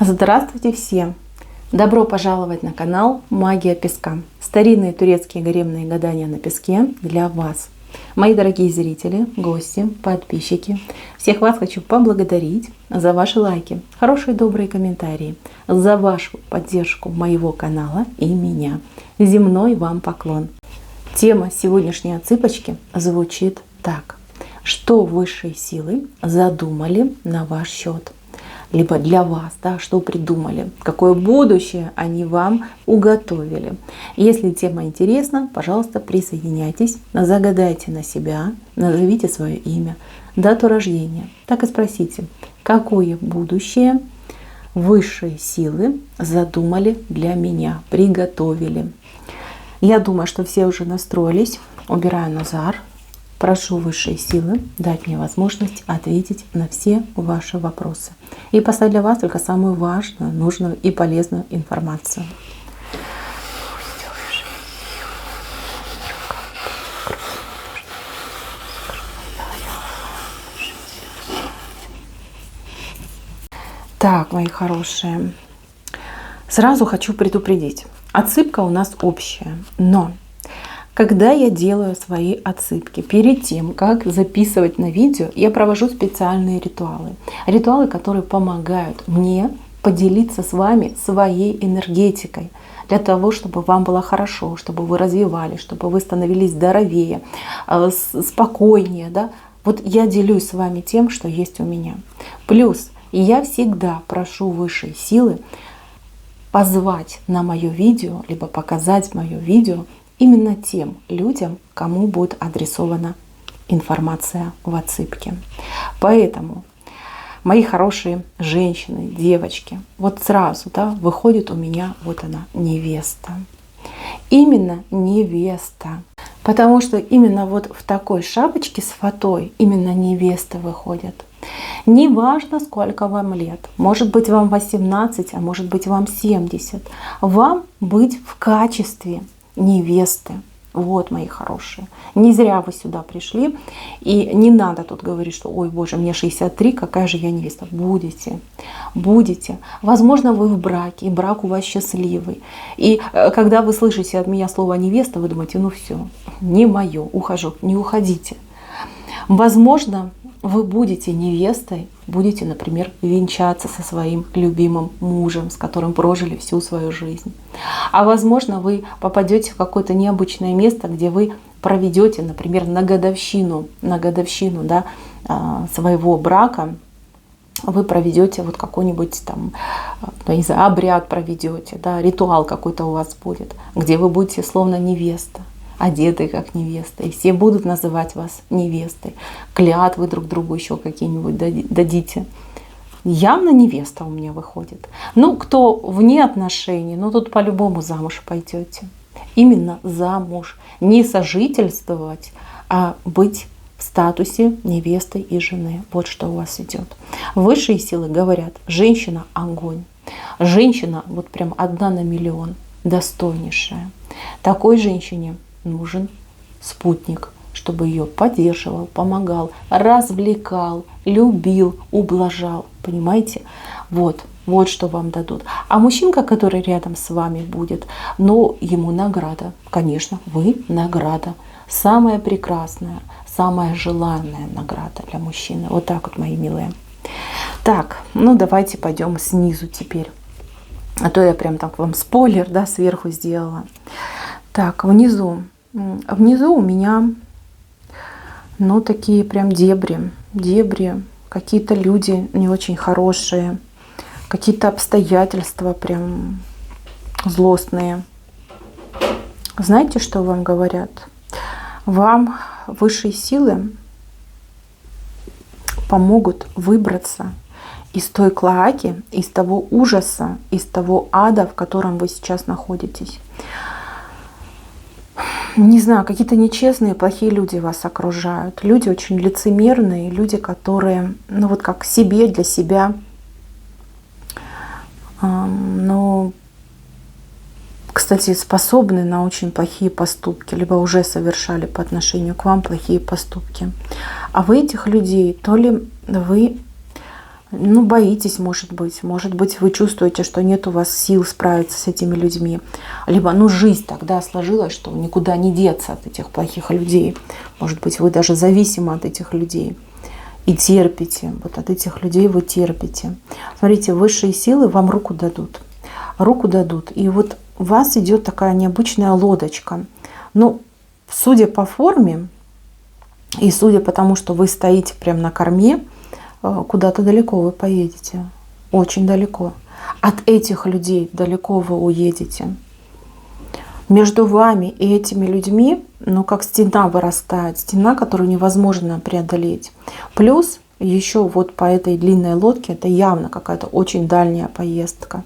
Здравствуйте всем! Добро пожаловать на канал Магия Песка. Старинные турецкие гаремные гадания на песке для вас. Мои дорогие зрители, гости, подписчики, всех вас хочу поблагодарить за ваши лайки, хорошие добрые комментарии, за вашу поддержку моего канала и меня. Земной вам поклон. Тема сегодняшней отсыпочки звучит так. Что высшие силы задумали на ваш счет? Либо для вас, да, что придумали, какое будущее они вам уготовили. Если тема интересна, пожалуйста, присоединяйтесь, загадайте на себя, назовите свое имя, дату рождения. Так и спросите, какое будущее высшие силы задумали для меня, приготовили. Я думаю, что все уже настроились. Убираю Назар. Прошу высшие силы дать мне возможность ответить на все ваши вопросы и послать для вас только самую важную, нужную и полезную информацию. Так, мои хорошие, сразу хочу предупредить. Отсыпка у нас общая, но когда я делаю свои отсыпки, перед тем, как записывать на видео, я провожу специальные ритуалы. Ритуалы, которые помогают мне поделиться с вами своей энергетикой, для того, чтобы вам было хорошо, чтобы вы развивались, чтобы вы становились здоровее, спокойнее. Да? Вот я делюсь с вами тем, что есть у меня. Плюс я всегда прошу высшие силы позвать на мое видео, либо показать мое видео именно тем людям, кому будет адресована информация в отсыпке. Поэтому, мои хорошие женщины, девочки, вот сразу, да, выходит у меня вот она, невеста. Именно невеста. Потому что именно вот в такой шапочке с фатой именно невеста выходит. Неважно, сколько вам лет. Может быть, вам 18, а может быть, вам 70. Вам быть в качестве невесты. Вот, мои хорошие. Не зря вы сюда пришли. И не надо тут говорить, что ой, боже, мне 63, какая же я невеста. Будете. Будете. Возможно, вы в браке, и брак у вас счастливый. И когда вы слышите от меня слово невеста, вы думаете, ну все, не мое, ухожу. Не уходите. Возможно, вы будете невестой, будете, например, венчаться со своим любимым мужем, с которым прожили всю свою жизнь. А возможно, вы попадете в какое-то необычное место, где вы проведете, например, на годовщину да, своего брака, вы проведете вот какой-нибудь там, не знаю, обряд проведете, да, ритуал какой-то у вас будет, где вы будете словно невеста, одетые как невеста, и все будут называть вас невестой. Клятвы друг другу еще какие-нибудь дадите. Явно невеста у меня выходит. Ну, кто вне отношений, ну тут по-любому замуж пойдете. Именно замуж. Не сожительствовать, а быть в статусе невесты и жены. Вот что у вас идет. Высшие силы говорят, женщина огонь. Женщина вот прям 1 на миллион, достойнейшая. Такой женщине нужен спутник, чтобы ее поддерживал, помогал, развлекал, любил, ублажал. Понимаете? Вот что вам дадут. А мужчинка, который рядом с вами будет, ну, ему награда. Конечно, вы награда. Самая прекрасная, самая желанная награда для мужчины. Вот так вот, мои милые. Так, ну давайте пойдем снизу теперь. А то я прям так вам спойлер, да, сверху сделала. Так, внизу у меня, ну, такие прям дебри, какие-то люди не очень хорошие, какие-то обстоятельства прям злостные. Знаете, что вам говорят? Вам высшие силы помогут выбраться из той клоаки, из того ужаса, из того ада, в котором вы сейчас находитесь. Не знаю, какие-то нечестные, плохие люди вас окружают. Люди очень лицемерные, люди, которые, ну вот как себе, для себя, но, кстати, способны на очень плохие поступки, либо уже совершали по отношению к вам плохие поступки. А вы этих людей, то ли вы Ну, боитесь, может быть. Может быть, вы чувствуете, что нет у вас сил справиться с этими людьми. Либо, ну, жизнь тогда сложилась, что никуда не деться от этих плохих людей. Может быть, вы даже зависимы от этих людей. И терпите. Вот от этих людей вы терпите. Смотрите, высшие силы вам руку дадут. Руку дадут. И вот у вас идет такая необычная лодочка. Ну, судя по форме и судя по тому, что вы стоите прямо на корме, куда-то далеко вы поедете. Очень далеко. От этих людей далеко вы уедете. Между вами и этими людьми, ну, как стена вырастает. Стена, которую невозможно преодолеть. Плюс еще вот по этой длинной лодке, это явно какая-то очень дальняя поездка.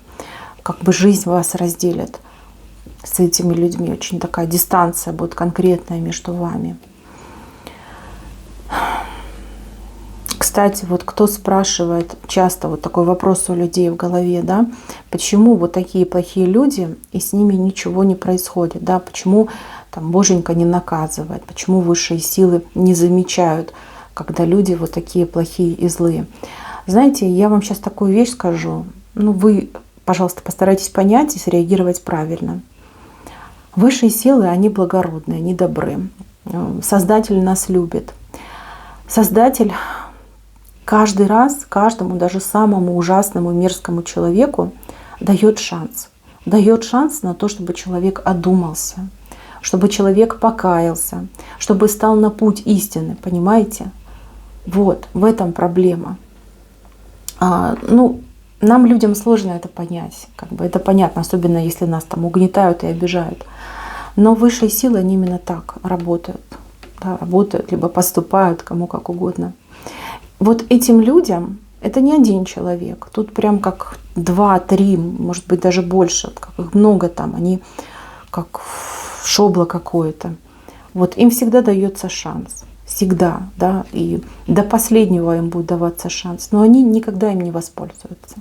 Как бы жизнь вас разделит с этими людьми. Очень такая дистанция будет конкретная между вами. Кстати, вот кто спрашивает, часто вот такой вопрос у людей в голове, да, почему вот такие плохие люди, и с ними ничего не происходит, да, почему там Боженька не наказывает, почему высшие силы не замечают, когда люди вот такие плохие и злые. Знаете, я вам сейчас такую вещь скажу, ну вы, пожалуйста, постарайтесь понять и среагировать правильно. Высшие силы, они благородные, они добры. Создатель нас любит. Создатель каждый раз, каждому, даже самому ужасному, мерзкому человеку дает шанс. Дает шанс на то, чтобы человек одумался, чтобы человек покаялся, чтобы стал на путь истины, понимаете? Вот, в этом проблема. Ну, нам, людям, сложно это понять. Как бы это понятно, особенно если нас там угнетают и обижают. Но высшие силы, они именно так работают. Да, работают, либо поступают, кому как угодно. Вот этим людям, это не один человек. Тут прям как 2-3, может быть, даже больше. Как их много там. Они как шобло какое-то. Вот им всегда дается шанс. Всегда, да. И до последнего им будет даваться шанс. Но они никогда им не воспользуются.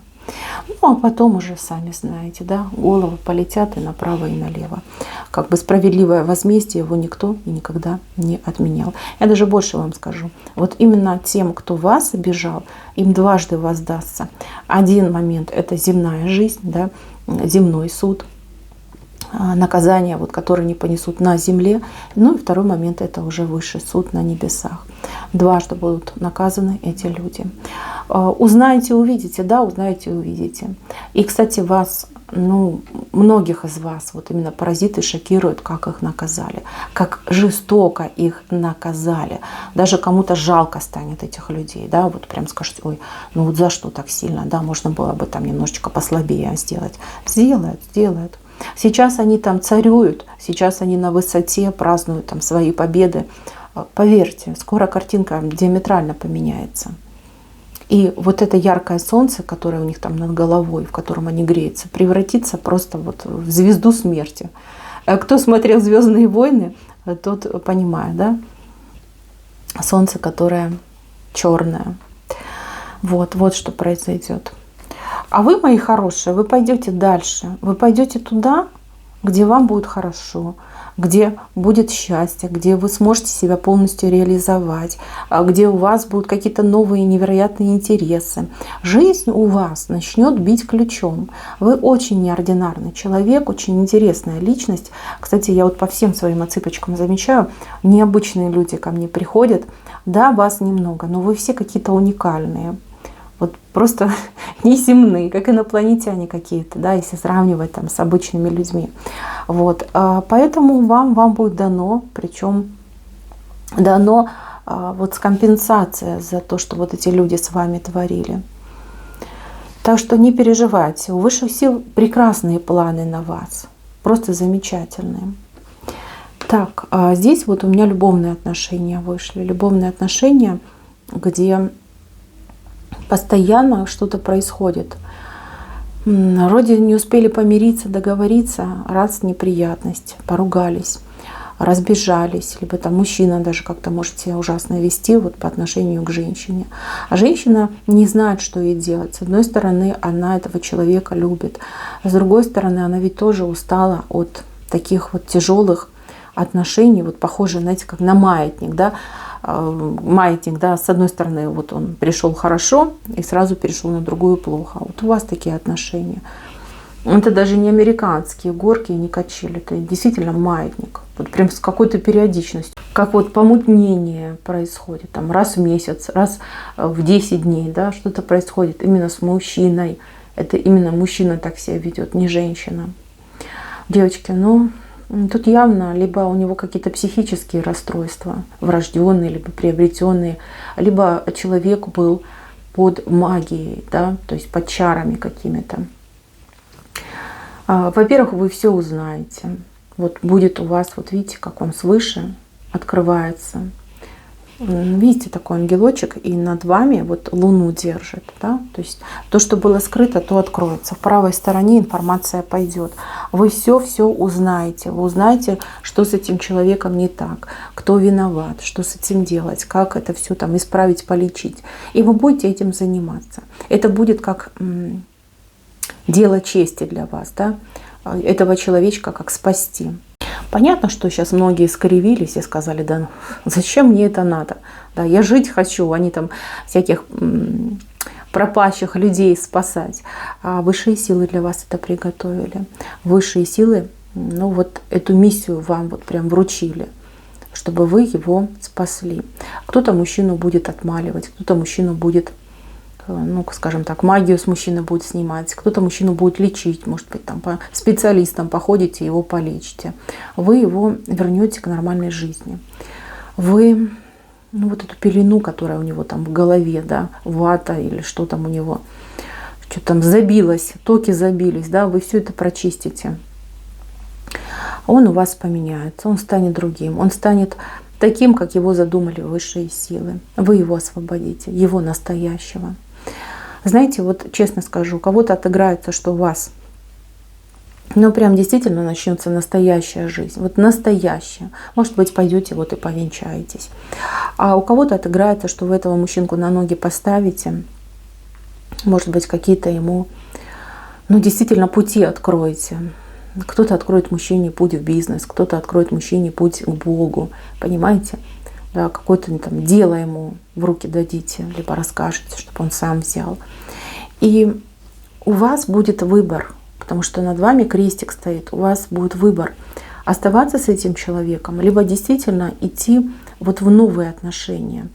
Ну, а потом уже сами знаете, да, головы полетят и направо, и налево. Как бы справедливое возмездие его никто и никогда не отменял. Я даже больше вам скажу. Вот именно тем, кто вас обижал, им дважды воздастся. Один момент — это земная жизнь, да, земной суд, наказания, вот, которые не понесут на земле. Ну и второй момент — это уже высший суд на небесах. Дважды будут наказаны эти люди. Узнаете, увидите, да, узнаете, увидите. И, кстати, вас, ну, многих из вас вот именно паразиты шокируют, как их наказали, как жестоко их наказали. Даже кому-то жалко станет этих людей, да, вот прям скажете, ой, ну вот за что так сильно, да, можно было бы там немножечко послабее сделать. Сделают, сделают. Сейчас они там царюют, сейчас они на высоте празднуют там свои победы. Поверьте, скоро картинка диаметрально поменяется. И вот это яркое солнце, которое у них там над головой, в котором они греются, превратится просто вот в звезду смерти. Кто смотрел «Звездные войны», тот понимает, да? Солнце, которое черное. Вот что произойдет. А вы, мои хорошие, вы пойдете дальше. Вы пойдете туда, где вам будет хорошо, где будет счастье, где вы сможете себя полностью реализовать, где у вас будут какие-то новые невероятные интересы. Жизнь у вас начнет бить ключом. Вы очень неординарный человек, очень интересная личность. Кстати, я вот по всем своим отсыпочкам замечаю, необычные люди ко мне приходят. Да, вас немного, но вы все какие-то уникальные. Вот просто неземные, как инопланетяне какие-то, да, если сравнивать там с обычными людьми. Вот, поэтому вам будет дано, причем дано вот компенсация за то, что вот эти люди с вами творили. Так что не переживайте, у высших сил прекрасные планы на вас, просто замечательные. Так, здесь вот у меня любовные отношения вышли, любовные отношения, где постоянно что-то происходит. Вроде не успели помириться, договориться, раз неприятность, поругались, разбежались, либо там мужчина даже как-то может себя ужасно вести вот по отношению к женщине. А женщина не знает, что ей делать. С одной стороны, она этого человека любит, с другой стороны, она ведь тоже устала от таких вот тяжелых отношений, вот похоже, знаете, как на маятник, да. маятник, да, с одной стороны, вот он пришел хорошо и сразу перешел на другую плохо. Вот у вас такие отношения. Это даже не американские горки, не качели, это действительно маятник. Вот прям с какой-то периодичностью. Как вот помутнение происходит, там раз в месяц, раз в 10 дней, да, что-то происходит именно с мужчиной. Это именно мужчина так себя ведет, не женщина. Девочки, ну, тут явно либо у него какие-то психические расстройства, врожденные, либо приобретенные, либо человек был под магией, да, то есть под чарами какими-то. Во-первых, вы все узнаете. Вот будет у вас, вот видите, как он свыше открывается. Видите, такой ангелочек, и над вами вот луну держит. Да? То есть то, что было скрыто, то откроется. В правой стороне информация пойдет. Вы все узнаете. Вы узнаете, что с этим человеком не так, кто виноват, что с этим делать, как это все там исправить, полечить. И вы будете этим заниматься. Это будет как дело чести для вас, да? Этого человечка как спасти. Понятно, что сейчас многие скривились и сказали, да ну, зачем мне это надо? Да, я жить хочу, а не там всяких пропащих людей спасать. А высшие силы для вас это приготовили. Высшие силы, ну вот эту миссию вам вот прям вручили, чтобы вы его спасли. Кто-то мужчину будет отмаливать, кто-то мужчину будет, ну, скажем так, магию с мужчины будет снимать, кто-то мужчину будет лечить, может быть, там по специалистам походите, его полечите. Вы его вернете к нормальной жизни. Вы, ну, вот эту пелену, которая у него там в голове, да, вата или что там у него, что там забилось, токи забились, да, вы все это прочистите. Он у вас поменяется, он станет другим, он станет таким, как его задумали высшие силы. Вы его освободите, его настоящего. Знаете, вот честно скажу, у кого-то отыграется, что у вас, ну прям действительно начнется настоящая жизнь, вот настоящая. Может быть, пойдете вот и повенчаетесь. А у кого-то отыграется, что вы этого мужчинку на ноги поставите, может быть, какие-то ему, ну действительно пути откроете. Кто-то откроет мужчине путь в бизнес, кто-то откроет мужчине путь к Богу, понимаете? Да, какое-то там дело ему в руки дадите, либо расскажете, чтобы он сам взял. И у вас будет выбор, потому что над вами крестик стоит, у вас будет выбор оставаться с этим человеком, либо действительно идти вот в новые отношения.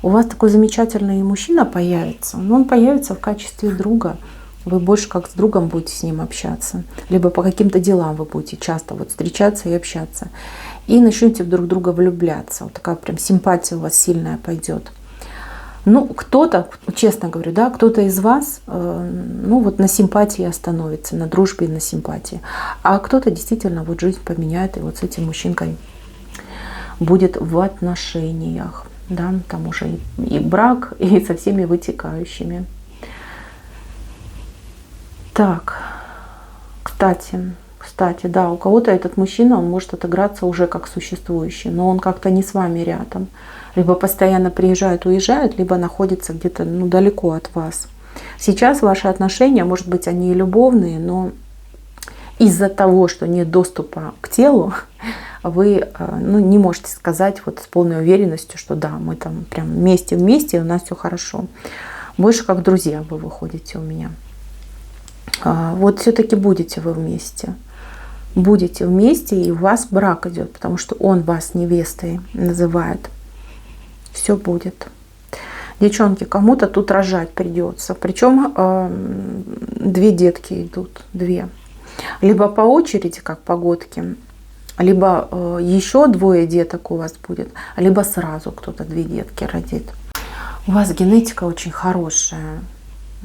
У вас такой замечательный мужчина появится, но он появится в качестве друга. Вы больше как с другом будете с ним общаться, либо по каким-то делам вы будете часто вот встречаться и общаться. И начнете друг в друга влюбляться. Вот такая прям симпатия у вас сильная пойдет. Ну, кто-то, честно говорю, да, кто-то из вас, ну, вот на симпатии остановится, на дружбе и на симпатии. А кто-то действительно вот жизнь поменяет, и вот с этим мужчинкой будет в отношениях. Да, там уже и брак, и со всеми вытекающими. Так, кстати, да, у кого-то этот мужчина, он может отыграться уже как существующий, но он как-то не с вами рядом. Либо постоянно приезжает, уезжает, либо находится где-то, ну, далеко от вас. Сейчас ваши отношения, может быть, они и любовные, но из-за того, что нет доступа к телу, вы, ну, не можете сказать вот с полной уверенностью, что да, мы там прям вместе, и у нас все хорошо. Больше как друзья вы выходите у меня. Вот все-таки будете вы вместе. Будете вместе, и у вас брак идет, потому что он вас невестой называет. Все будет. Девчонки, кому-то тут рожать придется. Причем 2 детки идут, 2. Либо по очереди, как погодки, либо еще 2 деток у вас будет, либо сразу кто-то 2 детки родит. У вас генетика очень хорошая.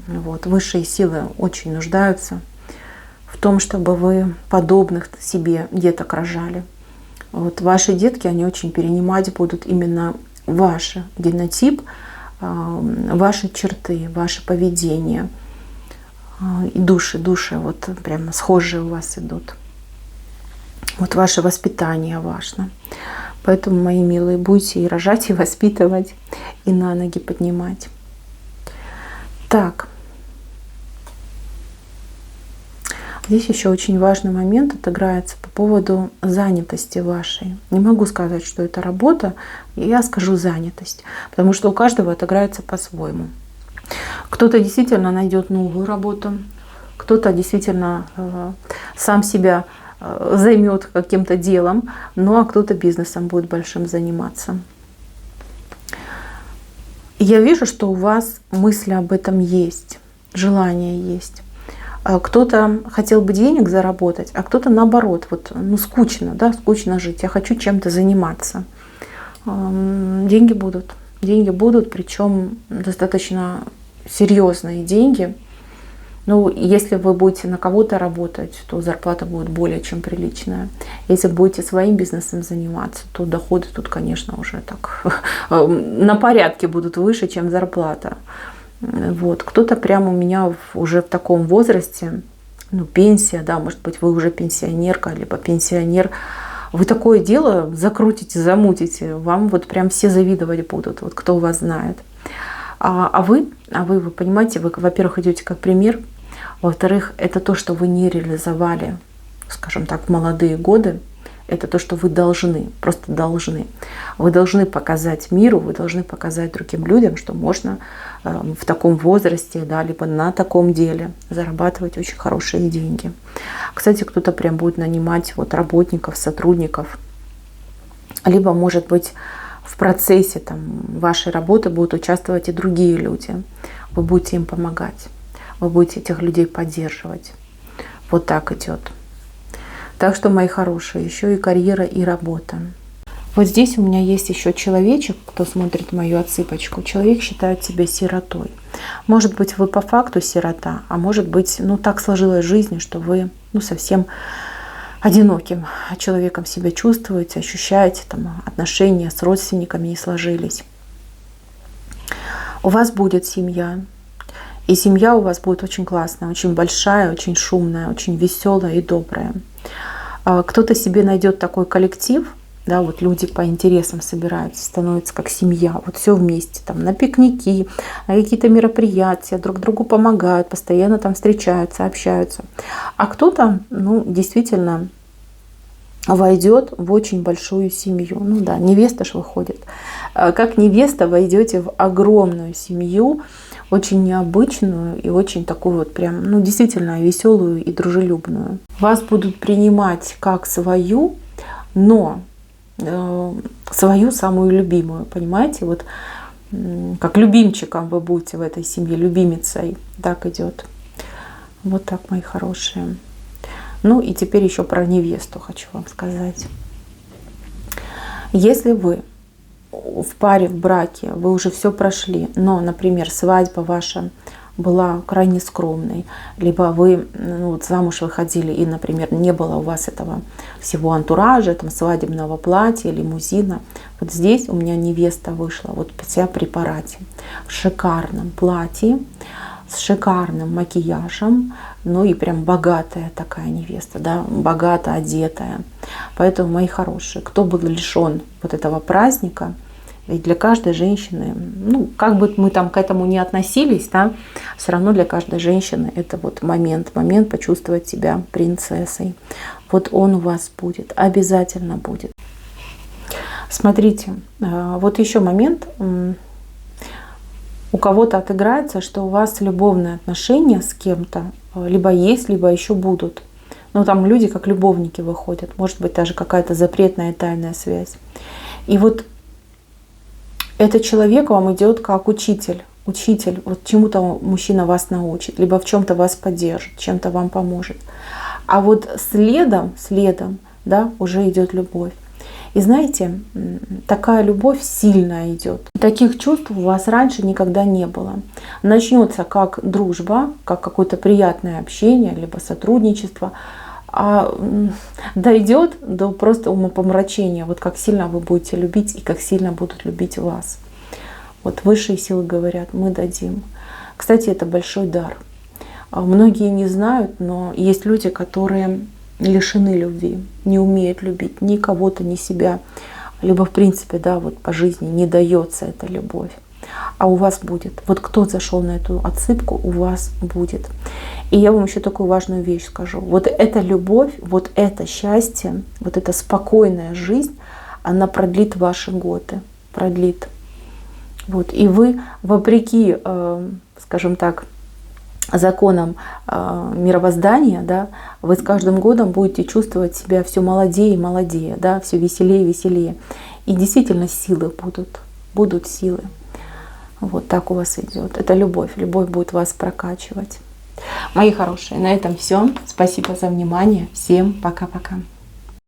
Вот, высшие силы очень нуждаются в том, чтобы вы подобных себе деток рожали. Вот ваши детки, они очень перенимать будут именно ваш генотип, ваши черты, ваше поведение. И души вот прямо схожие у вас идут. Вот ваше воспитание важно. Поэтому, мои милые, будете и рожать, и воспитывать, и на ноги поднимать. Так. Здесь еще очень важный момент отыграется по поводу занятости вашей. Не могу сказать, что это работа, я скажу занятость, потому что у каждого отыграется по-своему. Кто-то действительно найдет новую работу, кто-то действительно сам себя займет каким-то делом, ну а кто-то бизнесом будет большим заниматься. Я вижу, что у вас мысли об этом есть, желание есть. Кто-то хотел бы денег заработать, а кто-то наоборот, вот, ну скучно, да, скучно жить, я хочу чем-то заниматься. Деньги будут, причем достаточно серьезные деньги. Ну, если вы будете на кого-то работать, то зарплата будет более чем приличная. Если будете своим бизнесом заниматься, то доходы тут, конечно, уже так на порядке будут выше, чем зарплата. Вот. Кто-то прямо у меня уже в таком возрасте, ну, пенсия, да, может быть, вы уже пенсионерка, либо пенсионер, вы такое дело закрутите, замутите, вам вот прям все завидовать будут, вот кто вас знает. А вы понимаете, вы, во-первых, идете как пример, во-вторых, это то, что вы не реализовали, скажем так, в молодые годы, это то, что вы должны, просто должны. Вы должны показать миру, вы должны показать другим людям, что можно в таком возрасте, да, либо на таком деле зарабатывать очень хорошие деньги. Кстати, кто-то прям будет нанимать вот работников, сотрудников, либо, может быть, в процессе там, вашей работы будут участвовать и другие люди. Вы будете им помогать, вы будете этих людей поддерживать. Вот так идет. Так что, мои хорошие, еще и карьера, и работа. Вот здесь у меня есть еще человечек, кто смотрит мою отсыпочку. Человек считает себя сиротой. Может быть, вы по факту сирота, а может быть, ну так сложилась жизнь, что вы совсем одиноким человеком себя чувствуете, ощущаете, там отношения с родственниками не сложились. У вас будет семья. И семья у вас будет очень классная, очень большая, очень шумная, очень веселая и добрая. Кто-то себе найдет такой коллектив, да, вот люди по интересам собираются, становятся как семья, вот все вместе, там, на пикники, на какие-то мероприятия, друг другу помогают, постоянно там встречаются, общаются. А кто-то, ну, действительно войдет в очень большую семью. Ну да, невеста ж выходит. Как невеста войдете в огромную семью, очень необычную и очень такую вот прям, ну действительно веселую и дружелюбную. Вас будут принимать как свою, но свою самую любимую, понимаете? Вот как любимчиком вы будете в этой семье, любимицей. Так идет. Вот так, мои хорошие. Ну и теперь еще про невесту хочу вам сказать. Если вы в паре, в браке, вы уже все прошли, но, например, свадьба ваша была крайне скромной, либо вы вот замуж выходили и, например, не было у вас этого всего антуража, там, свадебного платья, лимузина. Вот здесь у меня невеста вышла, вот вся при параде, в шикарном платье, с шикарным макияжем, ну и прям богатая такая невеста, да, богато одетая. Поэтому, мои хорошие, кто был лишен вот этого праздника, и для каждой женщины, ну, как бы мы там к этому ни относились, да, все равно для каждой женщины это вот момент почувствовать себя принцессой. Вот он у вас будет, обязательно будет. Смотрите, вот еще момент. У кого-то отыграется, что у вас любовные отношения с кем-то либо есть, либо еще будут. Ну, там люди как любовники выходят. Может быть, даже какая-то запретная тайная связь. И вот этот человек вам идет как учитель. Учитель, вот чему-то мужчина вас научит, либо в чем-то вас поддержит, чем-то вам поможет. А вот следом, да, уже идет любовь. И знаете, такая любовь сильная идет. Таких чувств у вас раньше никогда не было. Начнется как дружба, как какое-то приятное общение, либо сотрудничество, а дойдет до просто умопомрачения, вот как сильно вы будете любить и как сильно будут любить вас. Вот высшие силы говорят, мы дадим. Кстати, это большой дар. Многие не знают, но есть люди, которые лишены любви, не умеют любить ни кого-то, ни себя, либо в принципе, да, вот по жизни не дается эта любовь. а у вас будет. Вот кто зашел на эту отсыпку, у вас будет. И я вам еще такую важную вещь скажу. Вот эта любовь, вот это счастье, вот эта спокойная жизнь, она продлит ваши годы, продлит. Вот. И вы, вопреки, скажем так, законам мировоздания, да, вы с каждым годом будете чувствовать себя все молодее и молодее, да, все веселее и веселее. И действительно силы будут силы. Вот так у вас идет. Это любовь. Любовь будет вас прокачивать. Мои хорошие, на этом все. Спасибо за внимание. Всем пока-пока.